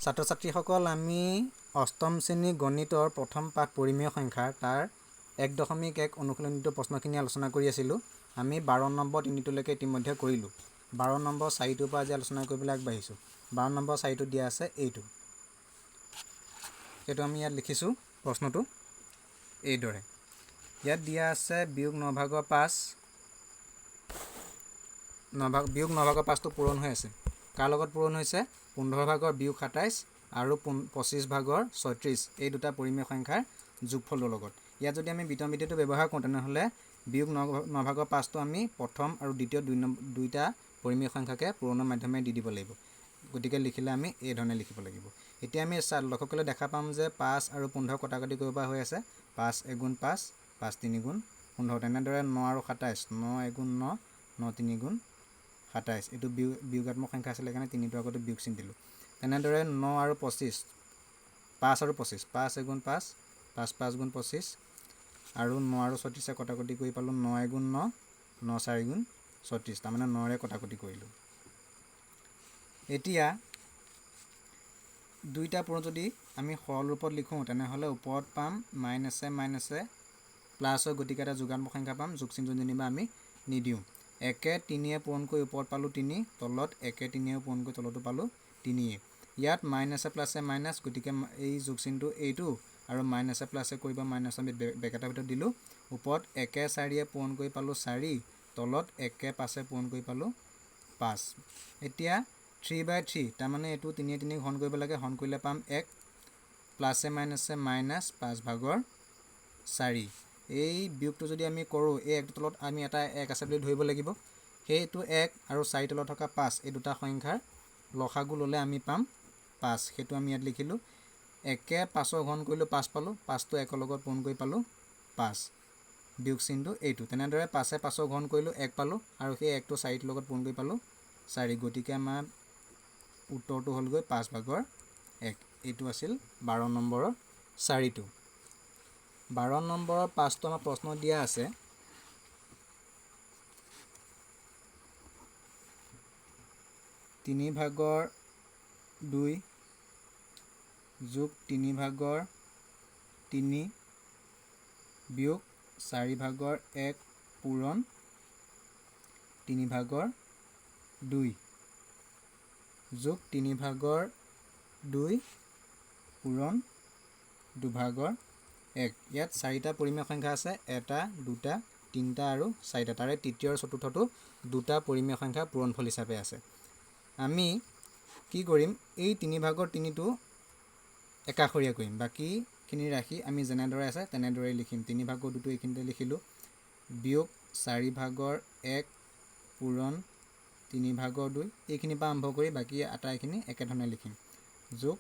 ছাত্ৰ ছাত্ৰীসকল আমি অষ্টম শ্ৰেণী গণিতৰ প্ৰথম পাঠ পৰিমেয় সংখ্যাৰ তাৰ 1.1 অনুশীলনীত প্ৰশ্নখিনি আলোচনা কৰি আছিলোঁ। আমি 12 নম্বৰ তিনিটোলৈকে ইতিমধ্যে কৰিলোঁ। 12 নম্বৰ চাৰিটোৰ পৰা আজি আলোচনা কৰিবলৈ আগবাঢ়িছোঁ। 12 নম্বৰ চাৰিটো দিয়া আছে এইটো। সেইটো আমি ইয়াত লিখিছোঁ প্ৰশ্নটো এইদৰে। ইয়াত দিয়া আছে বিয়োগ 9 ভাগৰ 5 বিয়োগ 9 ভাগৰ 5টো পূৰণ হৈ আছে। কাৰ লগত পূৰণ হৈছে? 15 ভাগৰ বিয়োগ 27 আৰু 25 ভাগৰ 36 এই দুটা পৰিমেয় সংখ্যাৰ যোগফলৰ লগত। ইয়াত যদি আমি বিতৰণ-বিধিটো ব্যৱহাৰ কৰোঁ তেনেহ'লে বিয়োগ 9 ভাগৰ 5টো আমি প্ৰথম আৰু দ্বিতীয় দুইটা পৰিমেয় সংখ্যাকে পূৰণৰ মাধ্যমেৰে দি দিব লাগিব। গতিকে লিখিলে আমি এই ধৰণে লিখিব লাগিব। এতিয়া আমি লক্ষ্য কৰিলে দেখা পাম যে 5 আৰু 15 কটাকটি কৰিব পৰা হৈ আছে। 5 এগুণ 5, 5 তিনি গুণ 15। তেনেদৰে 9 আৰু 27, 9 এগুণ 9, 9 তিনি গুণ 27। এইটো বিয়োগাত্মক সংখ্যা আছিলে কাৰণে তিনিটো আগতে বিয়োগ চিন দিলোঁ। তেনেদৰে 9 আৰু 25, 5 আৰু 25, 5 এগুণ 5, 5 5 গুণ 25 আৰু 9 আৰু 36 কটাকটি কৰি পালোঁ 9 এগুণ 9, 9 4 গুণ 36। তাৰমানে 9ৰে কটাকটি কৰিলোঁ। এতিয়া দুইটা পূৰণ যদি আমি সৰল ৰূপত লিখোঁ তেনেহ'লে ওপৰত পাম মাইনাছে মাইনাছে প্লাছ হৈ গতিকে এটা যোগাত্মক সংখ্যা পাম। যোগ চিনটো যেনিবা আমি নিদিওঁ। 1 3য়ে পূৰণ কৰি ওপৰত পালোঁ 3, তলত 1 3য়ে পূৰণ কৰি তলতো পালোঁ 3। ইয়াত মাইনাছে প্লাছে মাইনাছ, গতিকে এই যোগ চিনটো এইটো আৰু মাইনাছে প্লাছে কৰিব মাইনাছ আমি বেকেটাৰ ভিতৰত দিলোঁ। ওপৰত 1 4য়ে পূৰণ কৰি পালোঁ 4, তলত 1 5য়ে পূৰণ কৰি পালোঁ 5। এতিয়া 3/3 তাৰমানে এইটো 3 3 ঘন কৰিব লাগে। ঘন কৰিলে পাম 1, প্লাছে মাইনাছে মাইনাছ 5 ভাগৰ 4। এই বিয়োগটো যদি আমি কৰোঁ এই একটো তলত আমি এটা 1 আছে বুলি ধৰিব লাগিব। সেইটো 1 আৰু 4 তলত থকা 5 এই দুটা সংখ্যাৰ লসাগু ল'লে আমি পাম 5। সেইটো আমি ইয়াত লিখিলোঁ। 1 5ৰ ঘন কৰিলোঁ 5 পালোঁ, 5টো 1ৰ লগত পূৰণ কৰি পালোঁ 5। বিয়োগ চিনটো এইটো। তেনেদৰে 5 5ৰ ঘন কৰিলোঁ 1 পালোঁ আৰু সেই 1টো 4টোৰ লগত পূৰণ কৰি পালোঁ 4। গতিকে আমাৰ উত্তৰটো হ'লগৈ 5 ভাগৰ 1। এইটো আছিল 12 নম্বৰৰ 4টো। 12 নম্বৰৰ 5টো আমাৰ প্ৰশ্ন দিয়া আছে। তিনি ভাগৰ 2 যোগ 3 ভাগৰ 3 বিয়োগ 4 ভাগৰ 1 পূৰণ 3 ভাগৰ 2 যোগ 3 ভাগৰ 2 পূৰণ 2 ভাগৰ 1। ইয়াত 4টা পৰিমেয় সংখ্যা আছে, 1 2 3 আৰু 4। তাৰে তৃতীয় আৰু চতুৰ্থটো দুটা পৰিমেয় সংখ্যা পূৰণফল হিচাপে আছে। আমি কি কৰিম? এই 3 ভাগৰ 3টো একাষৰীয়া কৰিম। বাকীখিনি ৰাখি আমি যেনেদৰে আছে তেনেদৰেই লিখিম। 3 ভাগৰ 2টো এইখিনিতে লিখিলোঁ। বিয়োগ 4 ভাগৰ 1 পূৰণ 3 ভাগৰ 2 এইখিনিৰ পৰা আৰম্ভ কৰি বাকী আটাইখিনি একেধৰণে লিখিম। যোগ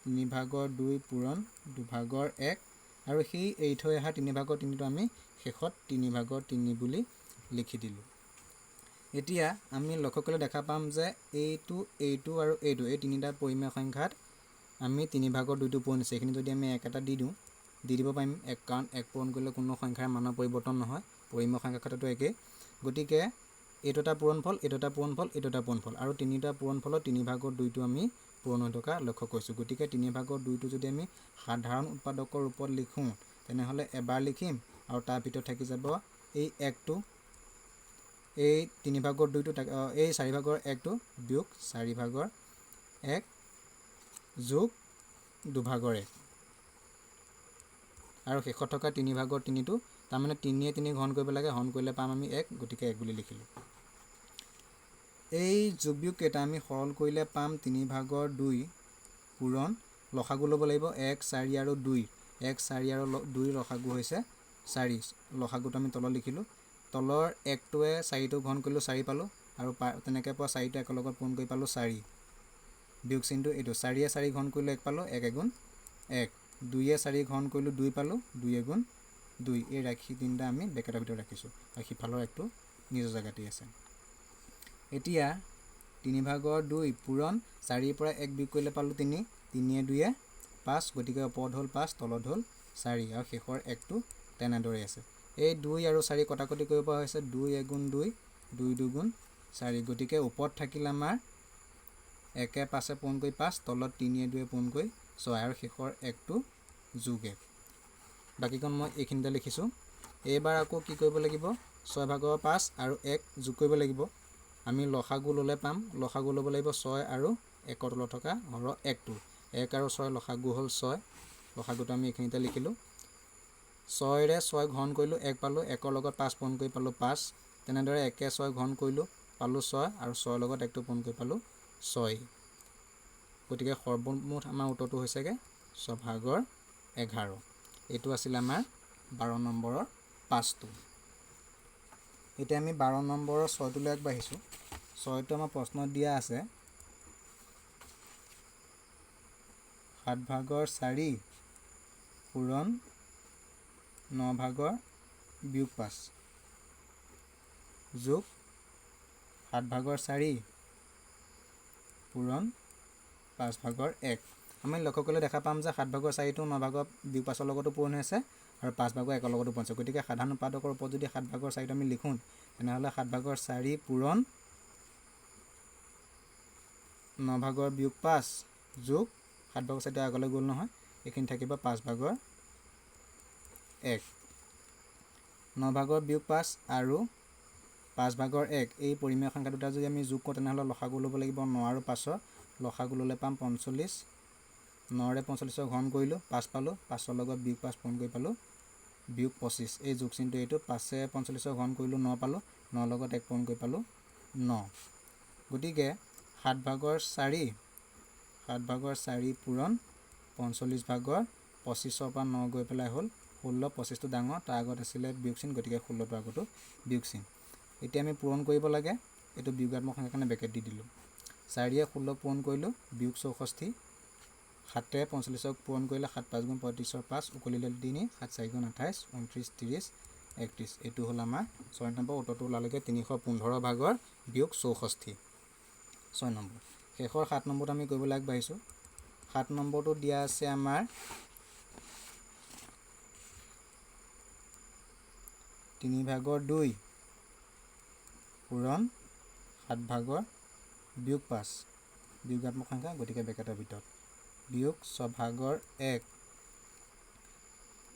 3 ভাগৰ 2 পূৰণ 2 ভাগৰ 1 আৰু সেই এৰি থৈ অহা 3 ভাগৰ 3টো আমি শেষত 3 ভাগৰ 3 বুলি লিখি দিলোঁ। এতিয়া আমি লক্ষ্য কৰিলে দেখা পাম যে এইটো আৰু এইটো এই তিনিটা পৰিমেয় সংখ্যাত আমি 3 ভাগৰ 2টো পূৰণ হৈছে। এইখিনি যদি আমি 1 এটা দি দিব পাৰিম। কাৰণ 1 পূৰণ কৰিলে কোনো সংখ্যাৰ মানৰ পৰিৱৰ্তন নহয়, পৰিমেয় সংখ্যাৰ ক্ষেত্ৰতো একেই। গতিকে এইটো এটা পূৰণফল, এইটো এটা পূৰণফল, এইটো এটা পূৰণফল আৰু তিনিটা পূৰণফলত 3 ভাগৰ 2টো আমি পূৰণ হৈ থকা লক্ষ্য কৰিছোঁ। গতিকে 3 ভাগৰ 2টো যদি আমি সাধাৰণ উৎপাদকৰ ৰূপত লিখোঁ তেনেহ'লে এবাৰ লিখিম আৰু তাৰ ভিতৰত থাকি যাব এই 1টো, এই 3 ভাগৰ 2টো, এই 4 ভাগৰ 1টো বিয়োগ 4 ভাগৰ 1 যোগ 2 ভাগৰ 1 আৰু শেষত থকা 3 ভাগৰ 3টো। তাৰমানে 3য়ে 3 ঘন কৰিব লাগে, ঘন কৰিলে পাম আমি 1, গতিকে 1 বুলি লিখিলোঁ। এই যোগ বিয়োগকেইটা আমি সৰল কৰিলে পাম 3 ভাগৰ 2 পূৰণ লসাগু ল'ব লাগিব 1 4 আৰু 2। 1 4 আৰু 2 লসাগু হৈছে 4। লসাগুটো আমি তলত লিখিলোঁ। তলৰ 1টোৱে 4টো ঘন কৰিলোঁ 4 পালোঁ আৰু তেনেকৈ পোৱা 4টো 1ৰ লগত পূৰণ কৰি পালোঁ 4। বিয়োগ চিনটো এইটো। 4য়ে 4 ঘন কৰিলোঁ 1 পালোঁ, 1 এগুণ 1। 2য়ে 4 ঘন কৰিলোঁ 2 পালোঁ, 2 এগুণ 2। এই ৰাশি তিনিটা আমি বেকেটাৰ ভিতৰত ৰাখিছোঁ আৰু সিফালৰ 1টো নিজৰ জেগাতেই আছে। এতিয়া 3 ভাগৰ 2 পূৰণ 4ৰ পৰা 1 বিয়োগ কৰিলে পালোঁ 3, 3য়ে 2য়ে 5, গতিকে ওপৰত হ'ল 5, তলত হ'ল 4 আৰু শেষৰ 1টো তেনেদৰেই আছে। এই 2 আৰু 4 কটাকটি কৰিব পৰা হৈছে 2 এগুণ 2, 2 দুগুণ 4। গতিকে ওপৰত থাকিল আমাৰ 1 5 পূৰণ কৰি 5, তলত 3 2 পূৰণ কৰি 6 আৰু শেষৰ 1টো যোগ 1। বাকীখন মই এইখিনিতে লিখিছোঁ। এইবাৰ আকৌ কি কৰিব লাগিব, 6 ভাগৰ 5 আৰু 1 যোগ কৰিব লাগিব। আমি লসাগু ল'লে পাম, লসাগু ল'ব লাগিব 6 আৰু 1ৰ তলত থকা হৰৰ 1টো। 1 আৰু 6 লসাগু হ'ল 6, লসাগুটো আমি এইখিনিতে লিখিলোঁ। 6ৰে 6 ঘন কৰিলোঁ 1 পালোঁ, 1ৰ লগত 5 পূৰণ কৰি পালোঁ 5। তেনেদৰে 1 6 ঘন কৰিলোঁ পালোঁ 6 আৰু 6ৰ লগত 1টো পূৰণ কৰি পালোঁ 6। গতিকে সৰ্বমুঠ আমাৰ উত্তৰটো হৈছেগৈ 6 ভাগৰ 11। এইটো আছিলে আমাৰ 12 নম্বৰৰ 5টো। এতিয়া আমি 12 নম্বৰৰ 6টোলৈ আগবাঢ়িছোঁ। 6টো আমাৰ প্ৰশ্নত দিয়া আছে 7 ভাগৰ 4 পূৰণ 9 ভাগৰ বিয়োগ 5 যোগ 7 ভাগৰ 4 পূৰণ 5 ভাগৰ 1। আমি লক্ষ্য কৰিলে দেখা পাম যে 7 ভাগৰ 4টো 9 ভাগৰ বিয়োগ 5ৰ লগতো পূৰণ হৈ আছে আৰু 5 ভাগৰ 1ৰ লগতো পূৰণ হৈছে। গতিকে সাধাৰণ উৎপাদকৰ ওপৰত যদি 7 ভাগৰ 4টো আমি লিখোঁ, তেনেহ'লে 7 ভাগৰ 4 পূৰণ 9 ভাগৰ বিয়োগ 5 যোগ 7 ভাগৰ 4টো আগলৈ গ'ল নহয়, এইখিনি থাকিব 5 ভাগৰ 1। 9 ভাগৰ বিয়োগ 5 আৰু 5 ভাগৰ 1 এই পৰিমেয় সংখ্যা দুটা যদি আমি যোগ কৰোঁ, তেনেহ'লে লসাগু ল'ব লাগিব 9 আৰু 5ৰ। লসাগু ল'লে পাম 45। 9ৰে 45ৰ ঘন কৰিলোঁ 5 পালোঁ, 5ৰ লগত বিয়োগ 5 পূৰণ কৰি পালোঁ বিয়োগ 25। এই যোগ চিনটো এইটো, 5ৰে 45ৰ ঘন কৰিলোঁ 9 পালোঁ, 9ৰ লগত 1 পূৰণ কৰি পালোঁ 9। গতিকে 7 ভাগৰ 4 পূৰণ 45 ভাগৰ 25ৰ পৰা 9 গৈ পেলাই হ'ল 16। 25টো ডাঙৰ, তাৰ আগত আছিলে বিয়োগ চিন, গতিকে 16টোৰ আগতো বিয়োগ চিন। এতিয়া আমি পূৰণ কৰিব লাগে, এইটো বিয়োগাত্মক সংখ্যাৰ কাৰণে ব্ৰেকেট দি দিলোঁ। 4ৰে 16 পূৰণ কৰিলোঁ বিয়োগ 64। 7ৰে 45ক পূৰণ কৰিলে 7 5 গুণ 35ৰ 5 উকলিলে 3, 7 4 গুণ 28, 29, 30, 31। এইটো হ'ল আমাৰ 6 নম্বৰ উত্তৰটো ওলালেগৈ 315 ভাগৰ বিয়োগ 64। 6 নম্বৰ। শেষৰ 7 নম্বৰটো আমি কৰিবলৈ আগবাঢ়িছোঁ। 7 নম্বৰটো দিয়া আছে আমাৰ 3 ভাগৰ 2 পূৰণ 7 ভাগৰ বিয়োগ 5 বিয়োগাত্মক সংখ্যা, গতিকে ব্ৰেকেটৰ ভিতৰত বিয়োগ 6 ভাগৰ 1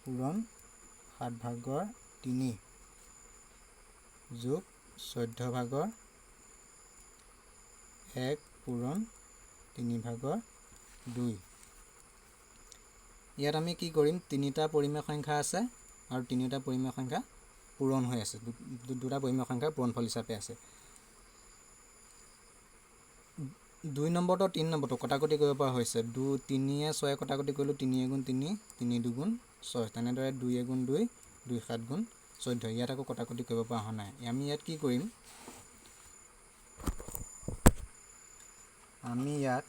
পূৰণ 7 ভাগৰ 3 যোগ 14 ভাগৰ 1 পূৰণ 3 ভাগৰ 2। ইয়াত আমি কি কৰিম, 3টা পৰিমেয় সংখ্যা আছে আৰু 3টা পৰিমেয় সংখ্যা পূৰণ হৈ আছে, দুটা পৰিমেয় সংখ্যাৰ পূৰণফল হিচাপে আছে। 2 নম্বৰটো 3 নম্বৰটো কটাকটি কৰিব পৰা হৈছে। 3য়ে 6 কটাকটি কৰিলোঁ 3 গুণ 3, 3 2 6। তেনেদৰে 2 গুণ 2, 2 7 গুণ 14। ইয়াত আকৌ কটাকটি কৰিব পৰা হোৱা নাই। আমি ইয়াত কি কৰিম, আমি ইয়াত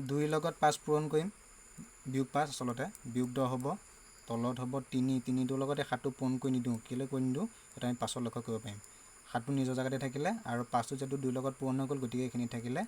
2ৰ লগত 5 পূৰণ কৰিম, বিয়োগ 5 আচলতে বিয়োগ 10 হ'ব, তলত হ'ব 3, 3টোৰ লগতে 7টো পূৰণ কৰি নিদিওঁ, কেলৈ কৰি নিদিওঁ সেইটো আমি পাছত লক্ষ্য কৰিব পাৰিম। 7টো নিজৰ জেগাতে থাকিলে আৰু 5টো যিহেতু 2ৰ লগত পূৰণ হৈ গ'ল, গতিকে এইখিনিত থাকিলে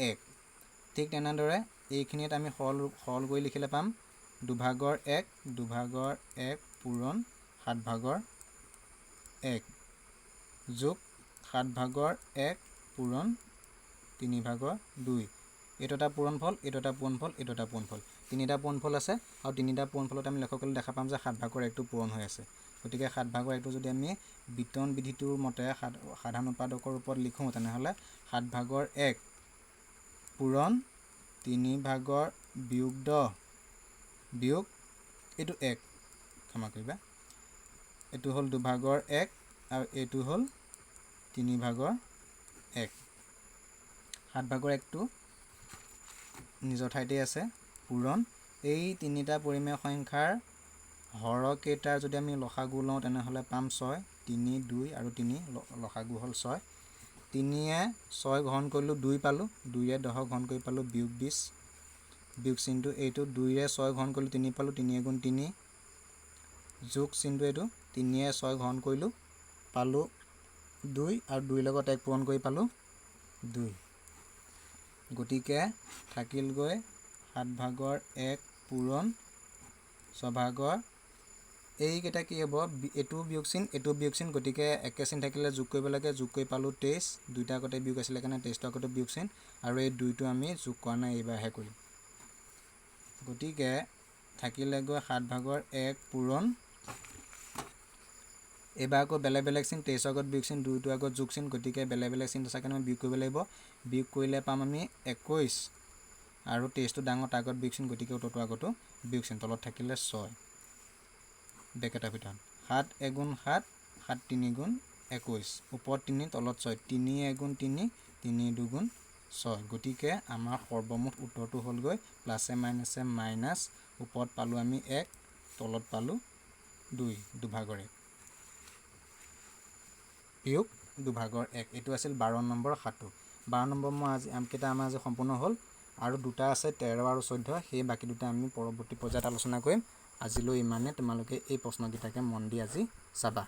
1। ঠিক তেনেদৰে এইখিনিত আমি সৰল কৰি লিখিলে পাম 2 ভাগৰ 1 পূৰণ 7 ভাগৰ 1 যোগ 7 ভাগৰ 1 পূৰণ 3 ভাগৰ 2। এইটো এটা পূৰণফল, এইটো এটা পূৰণফল, এইটো এটা পূৰণফল। 3টা পূৰণফল আছে আৰু 3টা পূৰণফলত আমি লক্ষ্য কৰিলে দেখা পাম যে 7 ভাগৰ 1টো পূৰণ হৈ আছে। গতিকে 7 ভাগৰ 1টো যদি আমি বিতৰণ বিধিটোৰ মতে সাধাৰণ উৎপাদকৰ ওপৰত লিখোঁ, তেনেহ'লে 7 ভাগৰ 1 পূৰণ 3 ভাগৰ বিয়োগ 10 বিয়োগ এইটো 1, ক্ষমা কৰিবা, এইটো হ'ল 2 ভাগৰ 1 আৰু এইটো হ'ল 3 ভাগৰ 1। 7 ভাগৰ 1টো নিজৰ ঠাইতেই আছে, পূৰণ এই 3টা পৰিমেয় সংখ্যাৰ হৰকেইটাৰ যদি আমি লসাগু লওঁ, তেনেহ'লে পাম 6, 3 2 আৰু 3, লসাগু হ'ল 6। 3য়ে 6 ঘন কৰিলোঁ 2 পালোঁ, 2য়ে 10 ঘন কৰি পালোঁ বিয়োগ 20। বিয়োগ চিনটো এইটো, 2ৰে 6 ঘন কৰিলোঁ 3 পালোঁ, 3 গুণ 3 যোগ চিনটো এইটো, 3য়ে 6 ঘন কৰিলোঁ পালোঁ 2 আৰু 2ৰ লগত 1 পূৰণ কৰি পালোঁ 2। গতিকে থাকিলগৈ 7 ভাগৰ 1 পূৰণ 6 ভাগৰ এইকেইটা কি হ'ব এইটো বিয়োগ চিন গতিকে একে চিন থাকিলে যোগ কৰিব লাগে যোগ কৰি পালোঁ 23 দুইটা আগতে বিয়োগ আছিলে কাৰণে 23টো আগতে বিয়োগ চিন আৰু এই 2টো আমি যোগ কৰা নাই এইবাৰহে কৰিম গতিকে থাকিলেগৈ 7/1 পূৰণ এইবাৰ আকৌ বেলেগ চিন 23 আগত বিয়োগ চিন 2টো আগত যোগ চিন গতিকে বেলেগ চিন আছে কাৰণে বিয়োগ কৰিব লাগিব বিয়োগ কৰিলে পাম আমি 21 আৰু 23টো ডাঙৰ তাৰ আগত বিয়োগ চিন গতিকে উত্তৰটো আগতো বিয়োগ চিন তলত থাকিলে 6 ব্ৰেকেটৰ ভিতৰত 7 এগুণ 7 7 3 গুণ 21 ওপৰত 3 তলত 6 3 এগুণ 3 3 দুগুণ 6 গতিকে আমাৰ সৰ্বমুঠ উত্তৰটো হ'লগৈ প্লাছে মাইনাছে মাইনাছ ওপৰত পালোঁ আমি 1 তলত পালোঁ 2 দুভাগৰ 1 বিয়োগ দুভাগৰ 1 এইটো আছিল 12 নম্বৰ সাঁতোৰ 12 নম্বৰ মই আজি আমকেইটা আমাৰ আজি সম্পূৰ্ণ হ'ল আৰু দুটা আছে 13 আৰু 14 সেই বাকী দুটা আমি পৰৱৰ্তী পৰ্যায়ত আলোচনা কৰিম আজিলৈ ইমানে তোমালোকে এই প্ৰশ্নকেইটাকে মন দি আজি চাবা